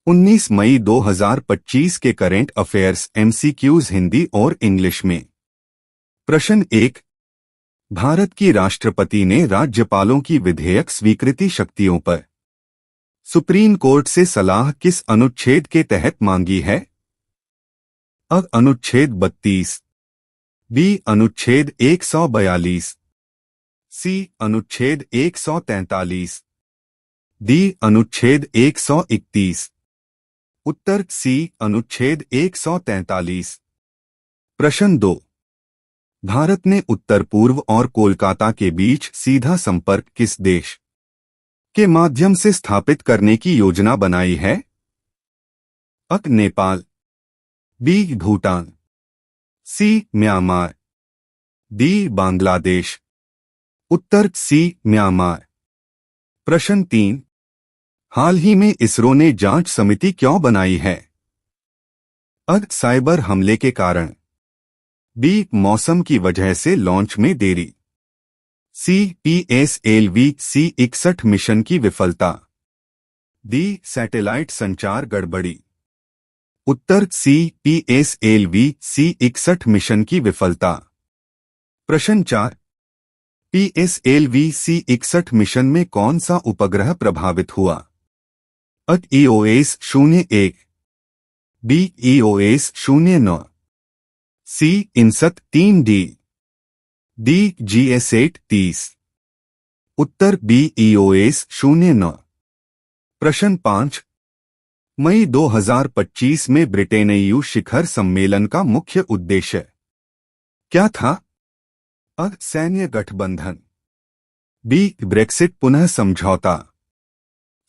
19 मई 2025 के current affairs MCQs Hindi और English में। प्रश्न 1। भारत की राष्ट्रपति ने राज्यपालों की विधेयक स्वीकृति शक्तियों पर सुप्रीम कोर्ट से सलाह किस अनुच्छेद के तहत मांगी है? अ. अनुच्छेद 32, बी. अनुच्छेद 142, सी. अनुच्छेद 143, डी. अनुच्छेद 131। उत्तर सी. अनुच्छेद 143। प्रश्न 2। भारत ने उत्तर पूर्व और कोलकाता के बीच सीधा संपर्क किस देश के माध्यम से स्थापित करने की योजना बनाई है? अ. Nepal, B. Bhutan, C. Myanmar, D. Bangladesh. उत्तर सी. म्यांमार। प्रश्न 3। हाल ही में इसरो ने जांच समिति क्यों बनाई है? अ. साइबर हमले के कारण, बी. मौसम की वजह से लॉन्च में देरी, सी. PSLV-C61 मिशन की विफलता, डी. सैटेलाइट संचार गड़बड़ी। उत्तर सी. PSLV-C61 मिशन की विफलता। प्रश्न 4। PSLV-C61 मिशन में कौन सा उपग्रह प्रभावित हुआ? अ. EOS-01, B. EOS-09, C. INSAT 3D, D. GS8-30। उत्तर बी. EOS-09। प्रश्न 5। मई 2025 में ब्रिटेन EU शिखर सम्मेलन का मुख्य उद्देश्य क्या था? अ. सैन्य गठबंधन, बी. ब्रेक्सिट पुनः समझौता,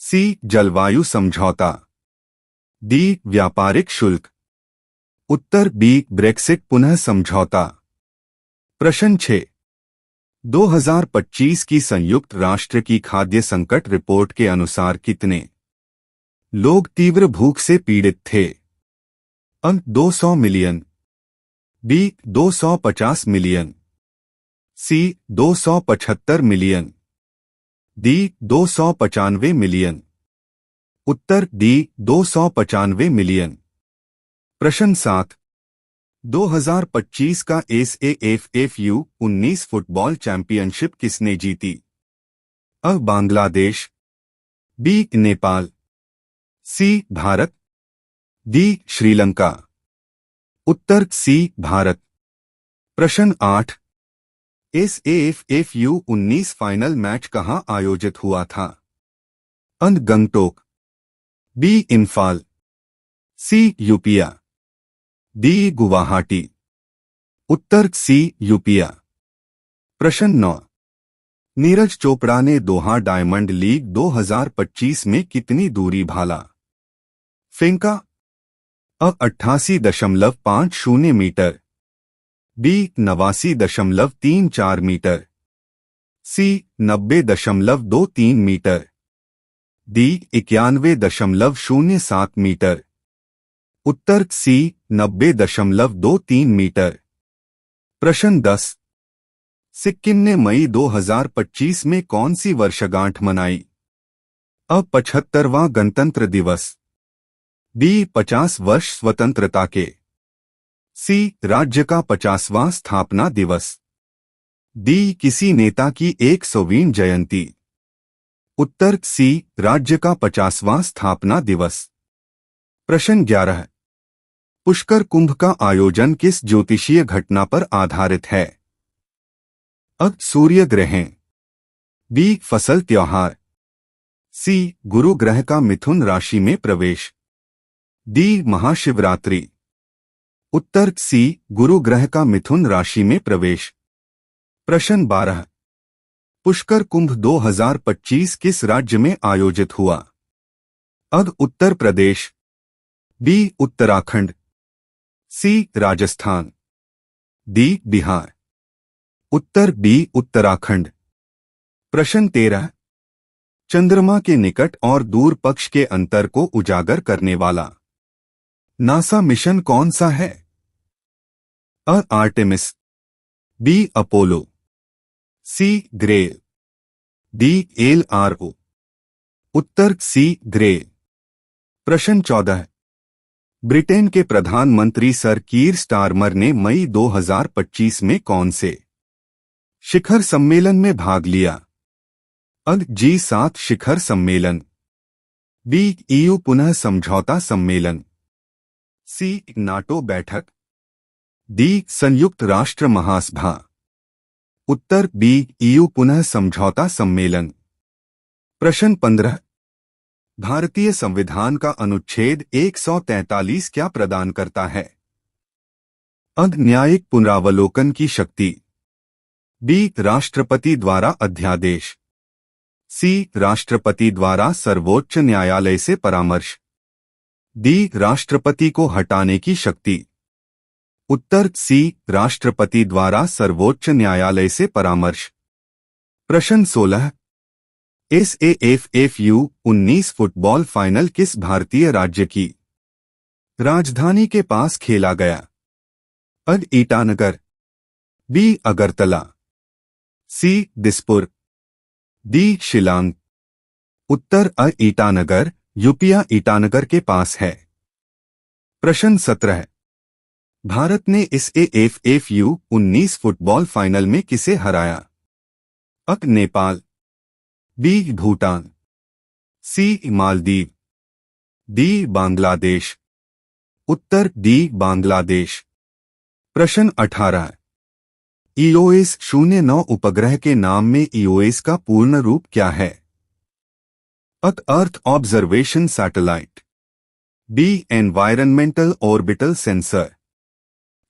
सी. जलवायु समझौता, डी. व्यापारिक शुल्क। उत्तर बी. ब्रेक्सिट पुनः समझौता। प्रश्न 6। 2025 की संयुक्त राष्ट्र की खाद्य संकट रिपोर्ट के अनुसार कितने लोग तीव्र भूख से पीड़ित थे? अ. 200 मिलियन, बी. 250 मिलियन, सी. 275 मिलियन, डी. 295 मिलियन। उत्तर डी. 295 मिलियन। प्रश्न 7। 2025 का SAFFU 19 फुटबॉल चैंपियनशिप किसने जीती? अ. बांग्लादेश, बी. नेपाल, सी. भारत, डी. श्रीलंका। उत्तर सी. भारत। प्रश्न 8। SAFFU 19 फाइनल मैच कहां आयोजित हुआ था? अ. गंगटोक, बी. इम्फाल, सी. यूपिया, डी. गुवाहाटी। उत्तर सी. यूपिया। प्रश्न 9। नीरज चोपड़ा ने दोहा डायमंड लीग 2025 में कितनी दूरी भाला फेंका? अ. 88.50 मीटर, बी. 89.34 मीटर, सी. 90.23 मीटर, डी. 91.07 मीटर। उत्तर सी. 90.23 मीटर। प्रश्न 10। सिक्किम ने मई 2025 में कौन सी वर्षगांठ मनाई? अ. 75वां गणतंत्र दिवस, बी. 50 वर्ष स्वतंत्रता के, सी. राज्य का 50वां स्थापना दिवस, डी. किसी नेता की 100वीं जयंती। उत्तर सी. राज्य का 50वां स्थापना दिवस। प्रश्न 11। पुष्कर कुंभ का आयोजन किस ज्योतिषीय घटना पर आधारित है? अ. सूर्य ग्रहण, बी. फसल त्योहार, सी. गुरु ग्रह का मिथुन राशि में प्रवेश, डी. महाशिवरात्रि। उत्तर सी. गुरु ग्रह का मिथुन राशि में प्रवेश। प्रश्न 12। पुष्कर कुंभ 2025 किस राज्य में आयोजित हुआ? अ. उत्तर प्रदेश, बी. उत्तराखंड, सी. राजस्थान, डी. बिहार। उत्तर बी. उत्तराखंड। प्रश्न 13। चंद्रमा के निकट और दूर पक्ष के अंतर को उजागर करने वाला नासा मिशन कौन सा है? अ. Artemis, B. Apollo, C. Grail, D. LRO। उत्तर सी. ग्रेल। प्रश्न 14। ब्रिटेन के प्रधानमंत्री सर कीर स्टारमर ने मई 2025 में कौन से शिखर सम्मेलन में भाग लिया? G7 शिखर सम्मेलन, B EU पुनः समझौता सम्मेलन, C नाटो बैठक, D संयुक्त राष्ट्र महासभा। उत्तर B EU पुनः समझौता सम्मेलन। प्रश्न 15। भारतीय संविधान का अनुच्छेद 143 क्या प्रदान करता है? न्यायिक पुनरावलोकन की शक्ति, B राष्ट्रपति द्वारा अध्यादेश, C राष्ट्रपति द्वारा सर्वोच्च न्यायालय से परामर्श, D राष्ट्रपति को हटाने की शक्ति। उत्तर C राष्ट्रपति द्वारा सर्वोच्च न्यायालय से परामर्श। प्रश्न 16। SAFFU 19 फुटबॉल फाइनल किस भारतीय राज्य की राजधानी के पास खेला गया? Itanagar, B Agartala, C Dispur, D Shillong. उत्तर ईटानगर, यूपिया ईटानगर के पास है। प्रश्न 17। भारत ने SAFFU 19 फुटबॉल फाइनल में किसे हराया? Nepal, B Bhutan, C Maldives, D Bangladesh. उत्तर D बांग्लादेश। प्रश्न 18। EOS 09 उपग्रह के नाम में EOS का पूर्ण रूप क्या है? Earth observation satellite, B environmental orbital sensor,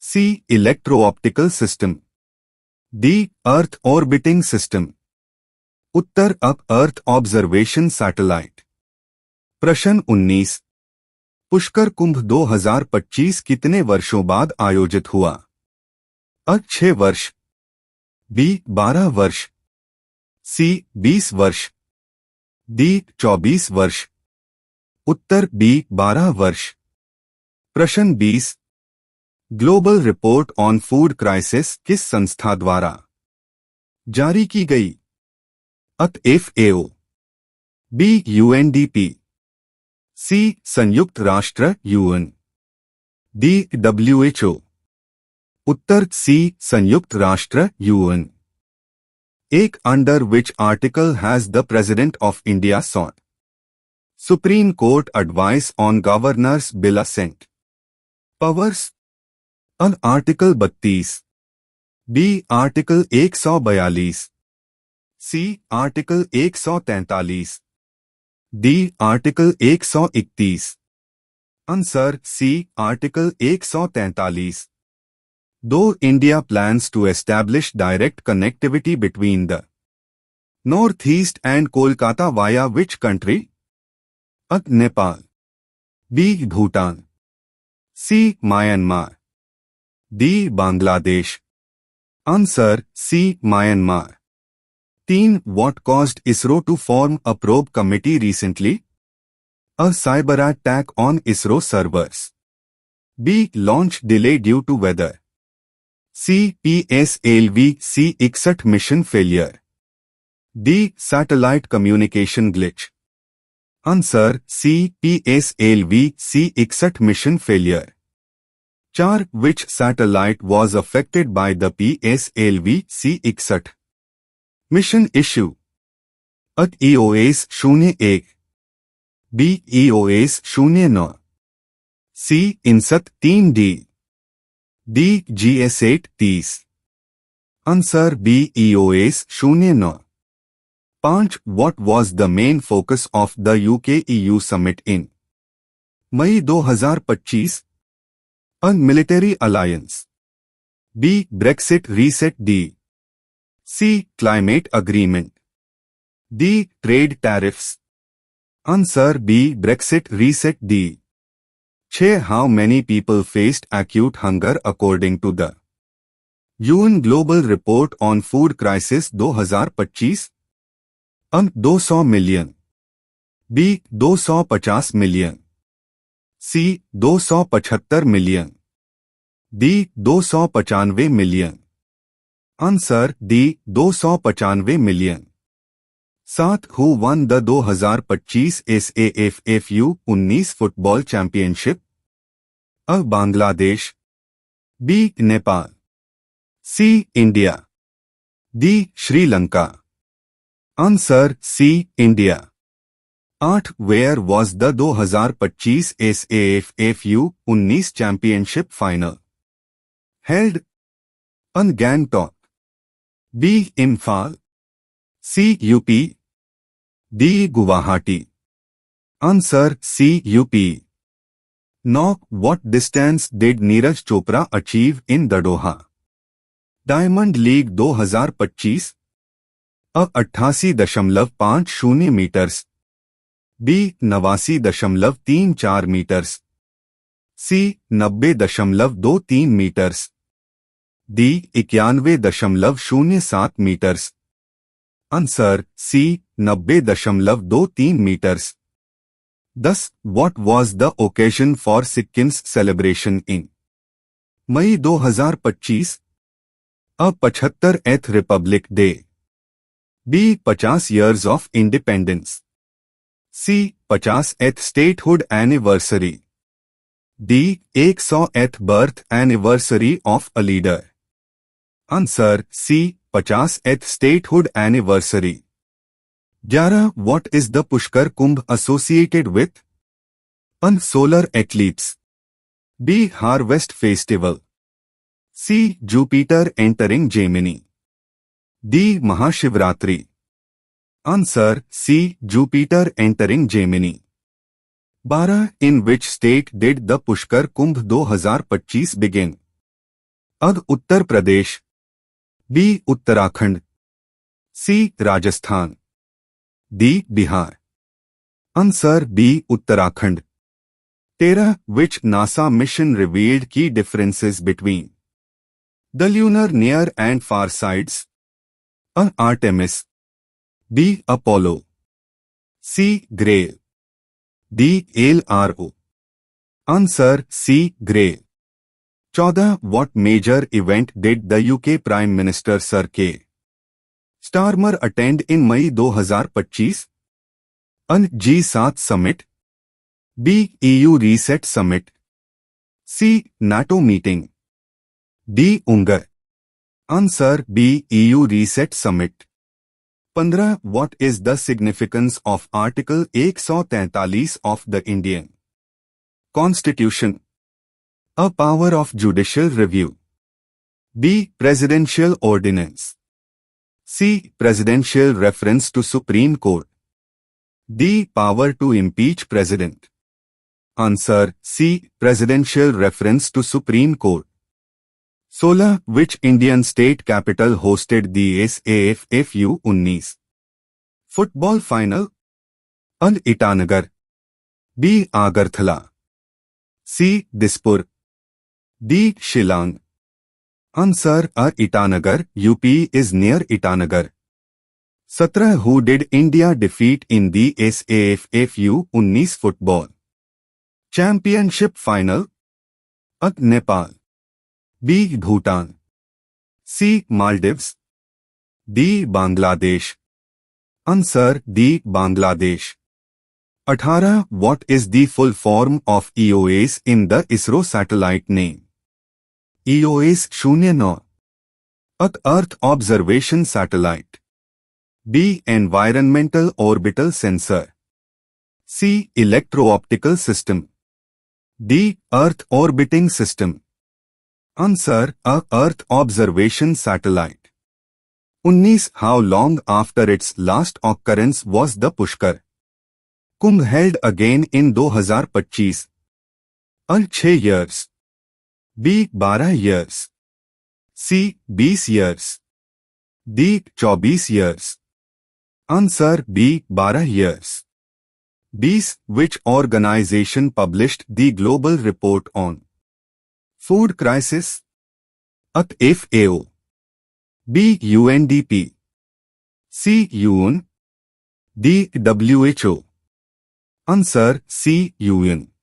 C electro optical system, D अर्थ ऑर्बिटिंग सिस्टम। उत्तर अर्थ ऑब्जर्वेशन सैटेलाइट। प्रश्न 19। पुष्कर कुंभ 2025 कितने वर्षों बाद आयोजित हुआ? 6 वर्ष, B 12 वर्ष, C 20 वर्ष, D 24 वर्ष। उत्तर B 12 वर्ष। प्रश्न 20। Global report on food crisis किस संस्था द्वारा जारी की गई? FAO, B UNDP, C संयुक्त राष्ट्र UN, D WHO। Uttar C संयुक्त राष्ट्र UN। एक under which article has the president of India sought supreme court advice on governors bill assent powers? Article 32, B article 142, C article 143, D article 131। Answer C article 143। दो India plans to establish direct connectivity between the north east and Kolkata via which country? Nepal, B Bhutan, C Myanmar, D Bangladesh. Answer C Myanmar. 3. What caused ISRO to form a probe committee recently? A cyber attack on ISRO servers. B. Launch delay due to weather. C. PSLV C-61 mission failure. D. Satellite communication glitch. Answer C. PSLV C-61 mission failure. 4. Which satellite was affected by the PSLV C-61 mission issue? EOS 01, B EOS 09, C INSAT 3D, D GS8 30। Answer B EOS 09। 5. What was the main focus of the UK-EU summit in May 2025? A military alliance, B Brexit reset, D C climate agreement, D trade tariffs। Answer B Brexit reset, D 6. How many people faced acute hunger according to the UN Global Report on Food Crisis 2025? 200 million, B 250 million, C 275 million, D 295 million. Answer D 295 million. 7 Who won the 2025 SAFFU 19 football championship? A. Bangladesh, B. Nepal, C. India, D. Sri Lanka. Answer C. India. 8 Where was the 2025 SAFFU 19 championship final held? A. Gangtok, B. Imphal, C. UP, D. Guwahati. Answer C. UP. 9 What distance did Neeraj Chopra achieve in the Doha diamond league 2025? A. 88.50 metres, B. 89.34 metres, C. 90.23 metres, D. 91.07 metres. Answer C. 90.23 metres. 10 What was the occasion for Sikkim's celebration in May 2025? A. 75th Republic Day, B. 50 years of independence, C. 50th statehood anniversary, D. 100th birth anniversary of a leader। Answer C. 50th statehood anniversary। 11 What is the Pushkar Kumbh associated with? A. Solar eclipse, B. Harvest festival, C. Jupiter entering Gemini, D. Mahashivratri। Answer C. Jupiter entering Gemini। 12 In which state did the Pushkar Kumbh 2025 begin? A. Uttar Pradesh, B. Uttarakhand, C. Rajasthan, D. Bihar. Answer B. Uttarakhand. 13 Which NASA mission revealed key differences between the lunar near and far sides? A. Artemis, B. Apollo, C. Grail, D. LRO। Answer C. Grail। 14 What major event did the UK Prime Minister Sir Keir Starmer attend in May 2025? A. G7 Summit, B. EU Reset Summit, C. NATO meeting, D. UNGAR। Answer B. EU Reset Summit। 15 What is the significance of Article 143 of the Indian Constitution? A. Power of judicial review, B. Presidential ordinance, C. Presidential reference to Supreme Court, D. Power to impeach President। Answer C. Presidential reference to Supreme Court। 16 Which Indian state capital hosted the SAFFU 19 football final? A. Itanagar, B. Agarthala, C. Dispur, D. Shillong। Answer A. Itanagar, UP is near Itanagar। 17 Who did India defeat in the SAFFU 19 football championship final? A. Nepal, B. Bhutan, C. Maldives, D. Bangladesh। Answer D. Bangladesh। 18 What is the full form of EOS in the ISRO satellite name? EOS 09। A. Earth Observation Satellite, B. Environmental Orbital Sensor, C. Electro-optical System, D. Earth Orbiting System। Answer A. Earth Observation Satellite। 19 How long after its last occurrence was the Pushkar Kumbh held again in 2025? A. 6 years, B. 12 years, C. 20 years, D. 24 years। Answer B. 12 years। 20 Which organization published the global report on food crisis? A. FAO, B. UNDP, C. UN, D. WHO। Answer C. UN।